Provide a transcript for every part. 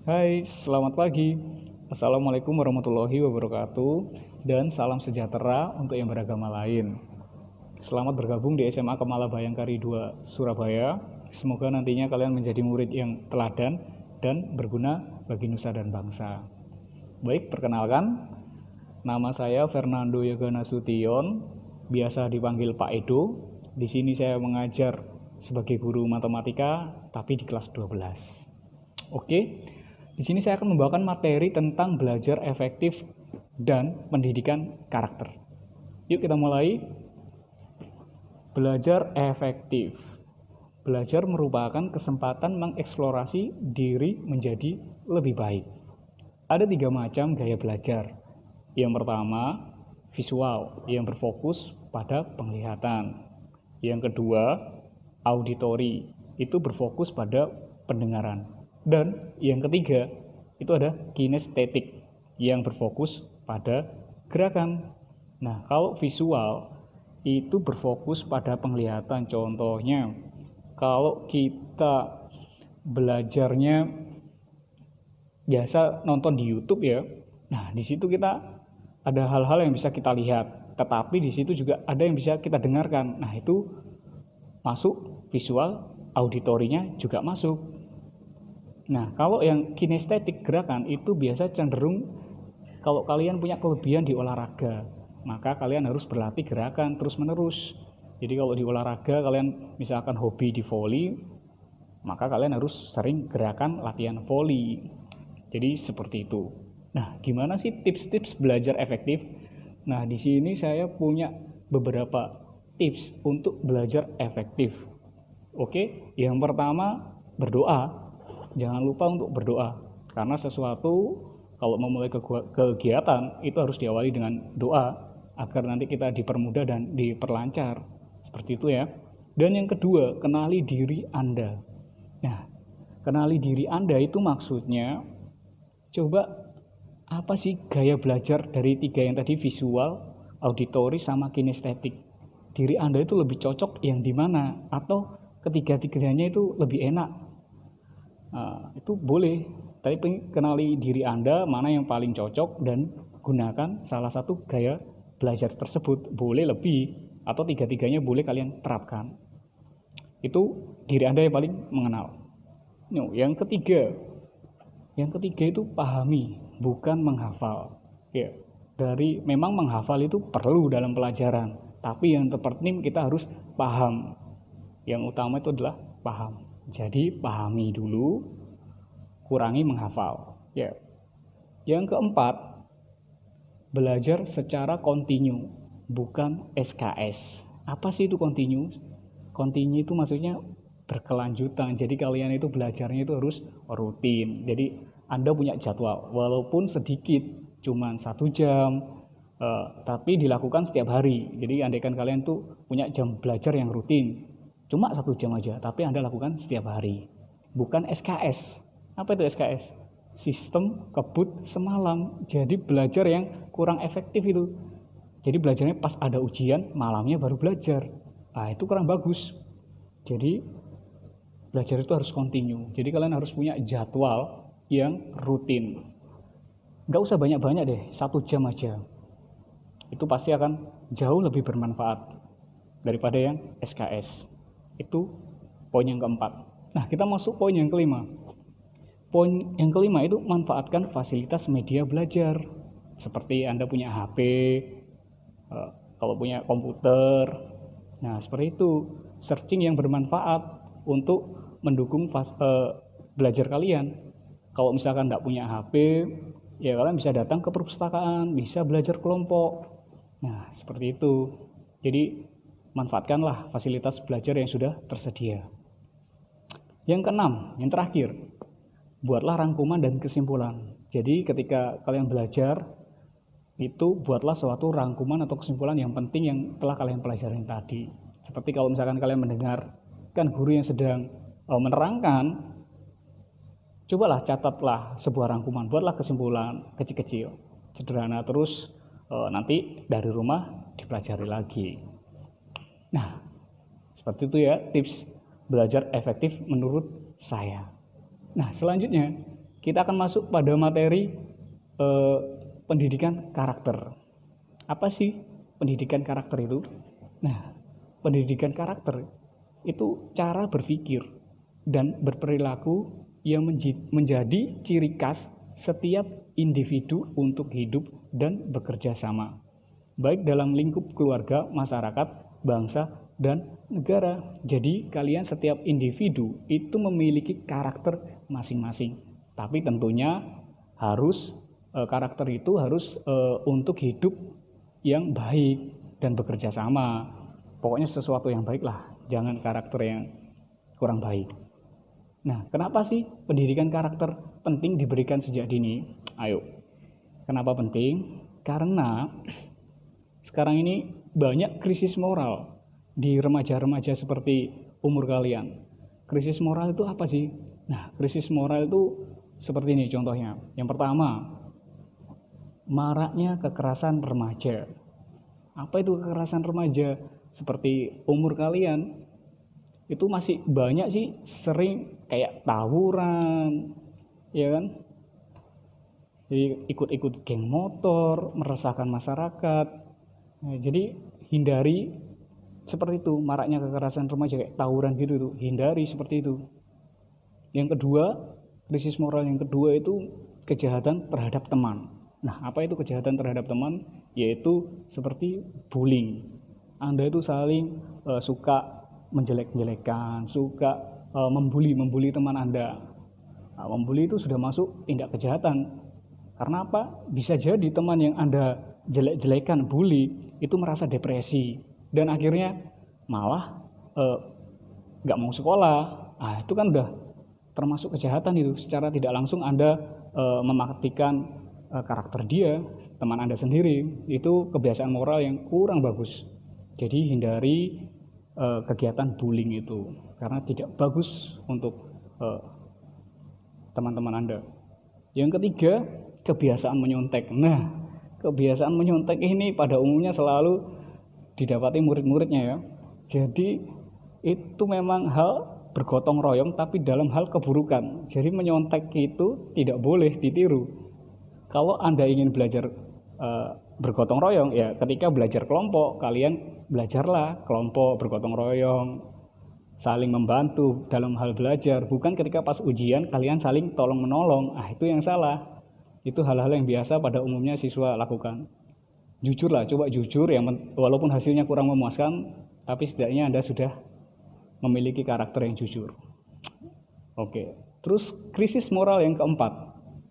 Hai, selamat pagi. Assalamualaikum warahmatullahi wabarakatuh dan salam sejahtera untuk yang beragama lain. Selamat bergabung di SMA Kemala Bayangkari 2 Surabaya. Semoga nantinya kalian menjadi murid yang teladan dan berguna bagi nusa dan bangsa. Baik, perkenalkan, nama saya Fernando Yoga Nasution, biasa dipanggil Pak Edo. Di sini saya mengajar sebagai guru matematika, tapi di kelas 12. Oke, di sini saya akan membawakan materi tentang belajar efektif dan pendidikan karakter. Yuk kita mulai. Belajar efektif. Belajar merupakan kesempatan mengeksplorasi diri menjadi lebih baik. Ada 3 macam gaya belajar. Yang pertama, visual, yang berfokus pada penglihatan. Yang kedua, auditory, itu berfokus pada pendengaran. Dan yang ketiga, itu ada kinestetik, yang berfokus pada gerakan. Nah, kalau visual itu berfokus pada penglihatan. Contohnya, kalau kita belajarnya biasa nonton di YouTube ya, nah di situ kita ada hal-hal yang bisa kita lihat, tetapi di situ juga ada yang bisa kita dengarkan. Nah, itu masuk visual, auditorinya juga masuk. Nah, kalau yang kinestetik gerakan itu biasa cenderung kalau kalian punya kelebihan di olahraga, maka kalian harus berlatih gerakan terus-menerus. Jadi kalau di olahraga kalian misalkan hobi di voli, maka kalian harus sering gerakan latihan voli. Jadi seperti itu. Nah, gimana sih tips-tips belajar efektif? Nah, di sini saya punya beberapa tips untuk belajar efektif. Oke, yang pertama berdoa. Jangan lupa untuk berdoa, karena sesuatu kalau memulai kegiatan itu harus diawali dengan doa agar nanti kita dipermudah dan diperlancar. Seperti itu ya. Dan yang kedua, kenali diri Anda. Nah, kenali diri Anda itu maksudnya coba apa sih gaya belajar dari 3 yang tadi, visual, auditory, sama kinestetik. Diri Anda itu lebih cocok yang di mana, atau ketiga-tiganya itu lebih enak. Nah, itu boleh, tapi kenali diri Anda mana yang paling cocok dan gunakan salah satu gaya belajar tersebut. Boleh lebih atau tiga-tiganya boleh kalian terapkan. Itu diri Anda yang paling mengenal. Yang ketiga itu pahami, bukan menghafal. Ya, memang menghafal itu perlu dalam pelajaran, tapi yang terpenting kita harus paham. Yang utama itu adalah paham. Jadi pahami dulu, kurangi menghafal. Ya. Yang keempat, belajar secara kontinu, bukan SKS. Apa sih itu kontinu? Kontinu itu maksudnya berkelanjutan. Jadi kalian itu belajarnya itu harus rutin. Jadi Anda punya jadwal, walaupun sedikit, cuma 1 jam, tapi dilakukan setiap hari. Jadi andaikan kalian tuh punya jam belajar yang rutin, cuma 1 jam aja, tapi Anda lakukan setiap hari. Bukan SKS. Apa itu SKS? Sistem kebut semalam. Jadi belajar yang kurang efektif itu. Jadi belajarnya pas ada ujian, malamnya baru belajar. Nah, itu kurang bagus. Jadi belajar itu harus kontinu. Jadi kalian harus punya jadwal yang rutin. Nggak usah banyak-banyak deh, 1 jam aja. Itu pasti akan jauh lebih bermanfaat daripada yang SKS. Itu poin yang keempat. Nah, kita masuk poin yang kelima. Poin yang kelima itu manfaatkan fasilitas media belajar. Seperti Anda punya HP, kalau punya komputer. Nah, seperti itu. Searching yang bermanfaat untuk mendukung belajar kalian. Kalau misalkan tidak punya HP, ya kalian bisa datang ke perpustakaan, bisa belajar kelompok. Nah, seperti itu. Jadi manfaatkanlah fasilitas belajar yang sudah tersedia. Yang keenam, yang terakhir, buatlah rangkuman dan kesimpulan. Jadi ketika kalian belajar, itu buatlah suatu rangkuman atau kesimpulan yang penting yang telah kalian pelajari tadi. Seperti kalau misalkan kalian mendengarkan guru yang sedang menerangkan, cobalah catatlah sebuah rangkuman, buatlah kesimpulan kecil-kecil, sederhana, terus nanti dari rumah dipelajari lagi. Nah, seperti itu ya tips belajar efektif menurut saya. Nah, selanjutnya kita akan masuk pada materi pendidikan karakter. Apa sih pendidikan karakter itu? Nah, pendidikan karakter itu cara berpikir dan berperilaku yang menjadi ciri khas setiap individu untuk hidup dan bekerja sama, baik dalam lingkup keluarga, masyarakat, bangsa, dan negara. Jadi kalian setiap individu itu memiliki karakter masing-masing. Tapi tentunya harus karakter itu harus untuk hidup yang baik dan bekerja sama. Pokoknya sesuatu yang baik lah, jangan karakter yang kurang baik. Nah, kenapa sih pendidikan karakter penting diberikan sejak dini? Ayo, kenapa penting? Karena sekarang ini banyak krisis moral di remaja-remaja seperti umur kalian. Krisis moral itu apa sih? Nah, krisis moral itu seperti ini contohnya. Yang pertama, maraknya kekerasan remaja. Apa itu kekerasan remaja? Seperti umur kalian itu masih banyak sih sering kayak tawuran, ya kan? Jadi ikut-ikut geng motor, meresahkan masyarakat. Nah, jadi hindari seperti itu, maraknya kekerasan remaja kayak tawuran gitu tuh, hindari seperti itu. Yang kedua, krisis moral yang kedua itu kejahatan terhadap teman. Nah, apa itu kejahatan terhadap teman? Yaitu seperti bullying. Anda itu saling suka menjelek-jelekan, suka membuli teman Anda. Nah, membuli itu sudah masuk tindak kejahatan. Karena apa? Bisa jadi teman yang Anda jelek-jelekan, bully, itu merasa depresi dan akhirnya malah nggak mau sekolah. Nah, itu kan udah termasuk kejahatan itu. Secara tidak langsung Anda mematikan karakter dia, teman Anda sendiri. Itu kebiasaan moral yang kurang bagus. Jadi hindari kegiatan bullying itu karena tidak bagus untuk teman-teman Anda. Yang ketiga, kebiasaan menyontek. Nah, kebiasaan menyontek ini pada umumnya selalu didapati murid-muridnya ya. Jadi itu memang hal bergotong royong tapi dalam hal keburukan. Jadi menyontek itu tidak boleh ditiru. Kalau Anda ingin belajar bergotong royong, ya ketika belajar kelompok, kalian belajarlah kelompok bergotong royong, saling membantu dalam hal belajar. Bukan ketika pas ujian kalian saling tolong menolong. Itu yang salah. Itu hal-hal yang biasa pada umumnya siswa lakukan. Jujur lah, coba jujur, walaupun hasilnya kurang memuaskan, tapi setidaknya Anda sudah memiliki karakter yang jujur. Oke, terus krisis moral yang keempat,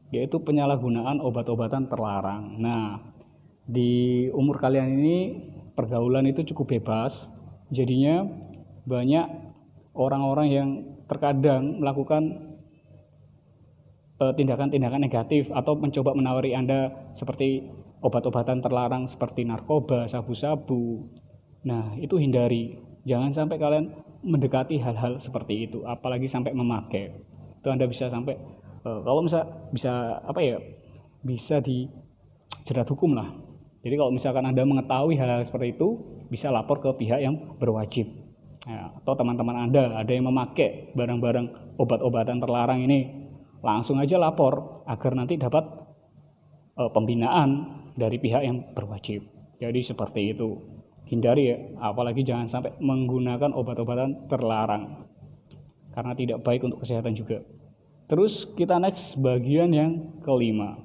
yaitu penyalahgunaan obat-obatan terlarang. Nah, di umur kalian ini pergaulan itu cukup bebas, jadinya banyak orang-orang yang terkadang melakukan tindakan-tindakan negatif atau mencoba menawari Anda seperti obat-obatan terlarang seperti narkoba, sabu-sabu. Nah, itu hindari. Jangan sampai kalian mendekati hal-hal seperti itu, apalagi sampai memakai. Itu Anda bisa sampai kalau bisa dijerat hukum lah. Jadi kalau misalkan Anda mengetahui hal-hal seperti itu, bisa lapor ke pihak yang berwajib. Ya, atau teman-teman Anda ada yang memakai barang-barang obat-obatan terlarang ini, langsung aja lapor agar nanti dapat pembinaan dari pihak yang berwajib. Jadi seperti itu. Hindari ya, apalagi jangan sampai menggunakan obat-obatan terlarang. Karena tidak baik untuk kesehatan juga. Terus kita next bagian yang kelima,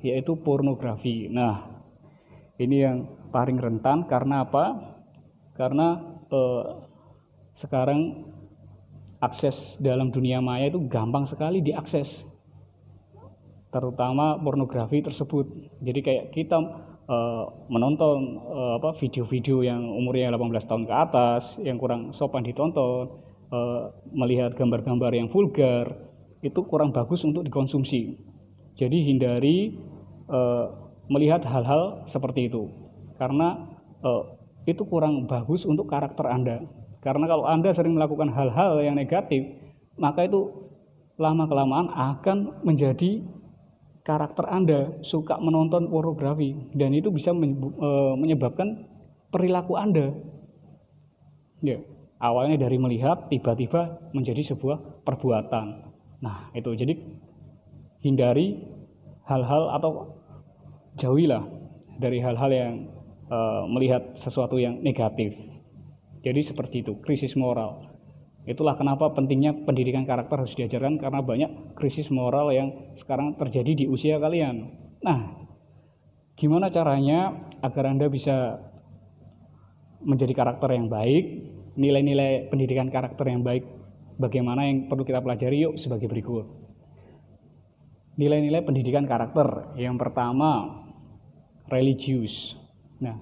yaitu pornografi. Nah, ini yang paling rentan karena apa? Karena sekarang akses dalam dunia maya itu gampang sekali diakses, terutama pornografi tersebut. Jadi kayak kita menonton video-video yang umurnya 18 tahun ke atas, yang kurang sopan ditonton, melihat gambar-gambar yang vulgar, itu kurang bagus untuk dikonsumsi. Jadi hindari melihat hal-hal seperti itu, karena itu kurang bagus untuk karakter Anda. Karena kalau Anda sering melakukan hal-hal yang negatif, maka itu lama-kelamaan akan menjadi karakter Anda, suka menonton pornografi, dan itu bisa menyebabkan perilaku Anda. Ya, awalnya dari melihat, tiba-tiba menjadi sebuah perbuatan. Nah, itu jadi hindari hal-hal atau jauhilah dari hal-hal yang melihat sesuatu yang negatif. Jadi seperti itu, krisis moral. Itulah kenapa pentingnya pendidikan karakter harus diajarkan, karena banyak krisis moral yang sekarang terjadi di usia kalian. Nah, gimana caranya agar Anda bisa menjadi karakter yang baik, nilai-nilai pendidikan karakter yang baik, bagaimana yang perlu kita pelajari? Yuk sebagai berikut. Nilai-nilai pendidikan karakter. Yang pertama, religius. Nah,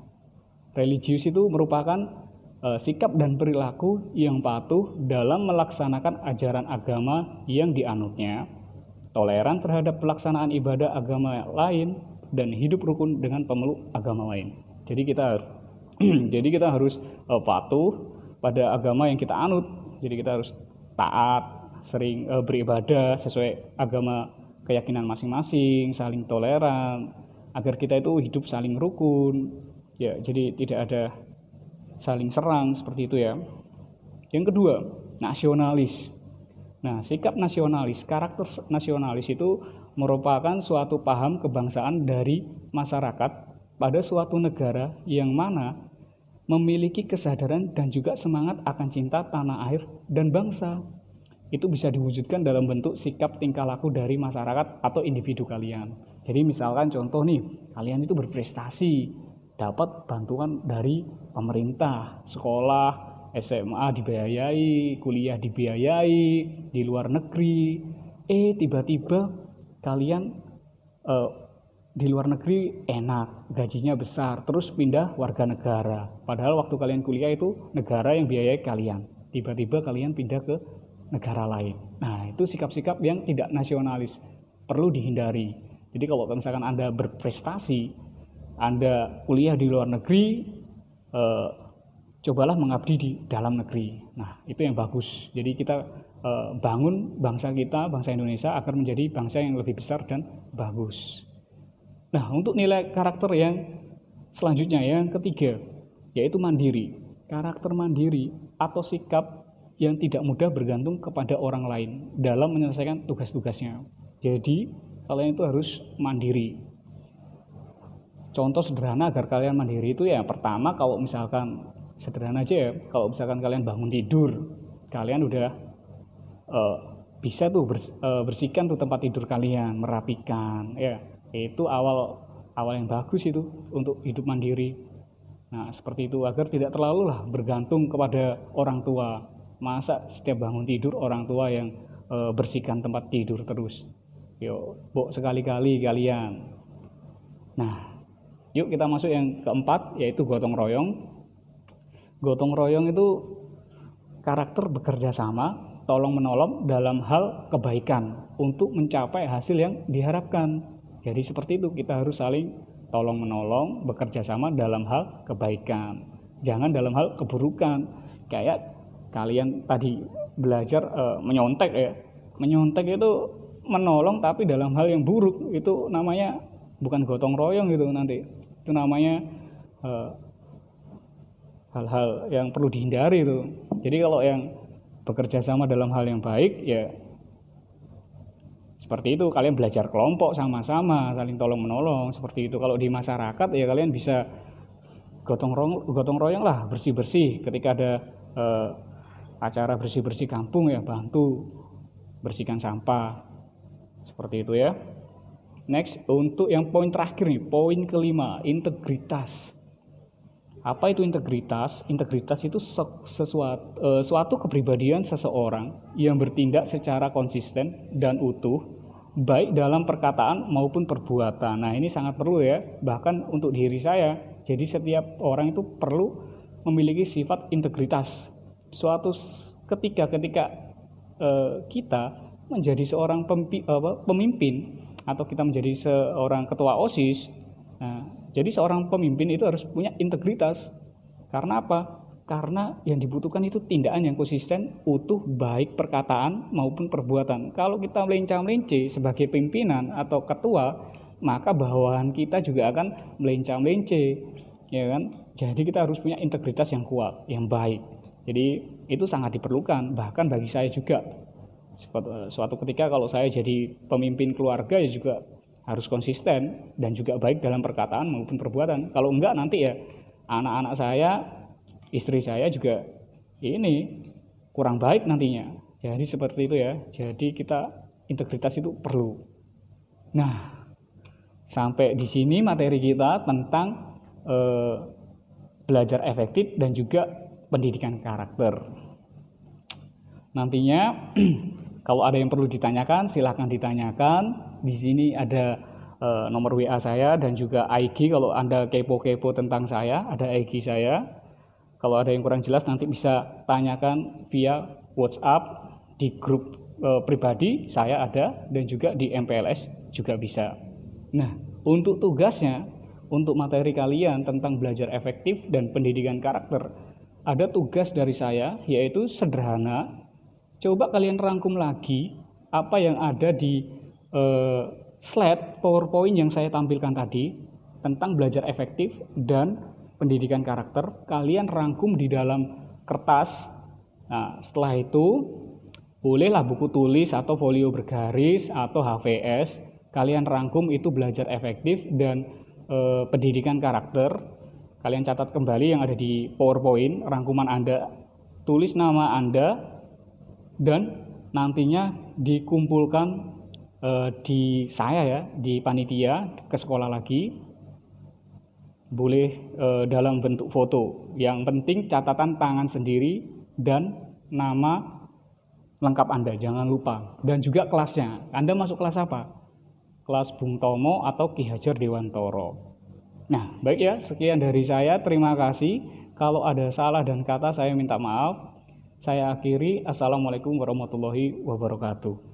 religius itu merupakan sikap dan perilaku yang patuh dalam melaksanakan ajaran agama yang dianutnya, toleran terhadap pelaksanaan ibadah agama lain, dan hidup rukun dengan pemeluk agama lain. Jadi kita harus patuh pada agama yang kita anut. Jadi kita harus taat, sering beribadah sesuai agama keyakinan masing-masing, saling toleran, agar kita itu hidup saling rukun. Ya, jadi tidak ada saling serang seperti itu ya. Yang kedua, nasionalis. Nah, sikap nasionalis, karakter nasionalis itu merupakan suatu paham kebangsaan dari masyarakat pada suatu negara yang mana memiliki kesadaran dan juga semangat akan cinta tanah air dan bangsa. Itu bisa diwujudkan dalam bentuk sikap tingkah laku dari masyarakat atau individu kalian. Jadi misalkan contoh nih, kalian itu berprestasi, dapat bantuan dari pemerintah, sekolah, SMA dibiayai, kuliah dibiayai, di luar negeri. Tiba-tiba kalian di luar negeri enak, gajinya besar, terus pindah warga negara. Padahal waktu kalian kuliah itu negara yang biayai kalian. Tiba-tiba kalian pindah ke negara lain. Nah, itu sikap-sikap yang tidak nasionalis, perlu dihindari. Jadi kalau misalkan Anda berprestasi, Anda kuliah di luar negeri, cobalah mengabdi di dalam negeri. Nah, itu yang bagus. Jadi kita bangun bangsa kita, bangsa Indonesia, agar menjadi bangsa yang lebih besar dan bagus. Nah, untuk nilai karakter yang selanjutnya, yang ketiga, yaitu mandiri. Karakter mandiri atau sikap yang tidak mudah bergantung kepada orang lain dalam menyelesaikan tugas-tugasnya. Jadi, kalian itu harus mandiri. Contoh sederhana agar kalian mandiri itu ya, pertama kalau misalkan sederhana aja ya, kalau misalkan kalian bangun tidur, kalian udah bisa tuh bersihkan tuh tempat tidur kalian, merapikan ya. Itu awal yang bagus itu untuk hidup mandiri. Nah, seperti itu agar tidak terlalu lah bergantung kepada orang tua. Masa setiap bangun tidur orang tua yang bersihkan tempat tidur terus. Yuk, sekali-kali kalian. Nah, yuk kita masuk yang keempat, yaitu gotong royong. Gotong royong itu karakter bekerja sama, tolong menolong dalam hal kebaikan untuk mencapai hasil yang diharapkan. Jadi seperti itu, kita harus saling tolong menolong, bekerja sama dalam hal kebaikan. Jangan dalam hal keburukan. Kayak kalian tadi belajar menyontek ya. Menyontek itu menolong tapi dalam hal yang buruk, itu namanya bukan gotong royong gitu nanti. Itu namanya hal-hal yang perlu dihindari itu. Jadi kalau yang bekerja sama dalam hal yang baik ya seperti itu, kalian belajar kelompok sama-sama, saling tolong menolong seperti itu. Kalau di masyarakat ya kalian bisa gotong royong lah, bersih-bersih ketika ada acara bersih-bersih kampung ya, bantu bersihkan sampah seperti itu ya. Next, untuk yang poin terakhir nih, poin kelima, integritas. Apa itu integritas? Integritas itu suatu kepribadian seseorang yang bertindak secara konsisten dan utuh, baik dalam perkataan maupun perbuatan. Nah, ini sangat perlu ya, bahkan untuk diri saya. Jadi setiap orang itu perlu memiliki sifat integritas. Suatu ketika kita menjadi seorang pemimpin, atau kita menjadi seorang ketua OSIS, nah, jadi seorang pemimpin itu harus punya integritas. Karena apa? Karena yang dibutuhkan itu tindakan yang konsisten, utuh, baik perkataan maupun perbuatan. Kalau kita melencang-melinci sebagai pimpinan atau ketua, maka bawahan kita juga akan melencang-melinci, ya kan? Jadi kita harus punya integritas yang kuat, yang baik. Jadi itu sangat diperlukan, bahkan bagi saya juga. Suatu ketika kalau saya jadi pemimpin keluarga ya juga harus konsisten dan juga baik dalam perkataan maupun perbuatan. Kalau enggak nanti ya anak-anak saya, istri saya juga ini kurang baik nantinya. Jadi seperti itu ya. Jadi kita integritas itu perlu. Nah, sampai di sini materi kita tentang belajar efektif dan juga pendidikan karakter. Nantinya kalau ada yang perlu ditanyakan silahkan ditanyakan. Di sini ada nomor WA saya dan juga IG. Kalau Anda kepo-kepo tentang saya, ada IG saya. Kalau ada yang kurang jelas nanti bisa tanyakan via WhatsApp di grup pribadi saya ada, dan juga di MPLS juga bisa. Nah, untuk tugasnya, untuk materi kalian tentang belajar efektif dan pendidikan karakter, ada tugas dari saya yaitu sederhana. Coba kalian rangkum lagi apa yang ada di slide PowerPoint yang saya tampilkan tadi tentang belajar efektif dan pendidikan karakter. Kalian rangkum di dalam kertas. Nah, setelah itu bolehlah buku tulis atau folio bergaris atau HVS. Kalian rangkum itu belajar efektif dan pendidikan karakter. Kalian catat kembali yang ada di PowerPoint, rangkuman Anda, tulis nama Anda, dan nantinya dikumpulkan di saya ya, di panitia ke sekolah lagi. Boleh dalam bentuk foto. Yang penting catatan tangan sendiri dan nama lengkap Anda, jangan lupa. Dan juga kelasnya. Anda masuk kelas apa? Kelas Bung Tomo atau Ki Hajar Dewantoro. Nah, baik ya, sekian dari saya. Terima kasih. Kalau ada salah dan kata saya minta maaf. Saya akhiri. Assalamualaikum warahmatullahi wabarakatuh.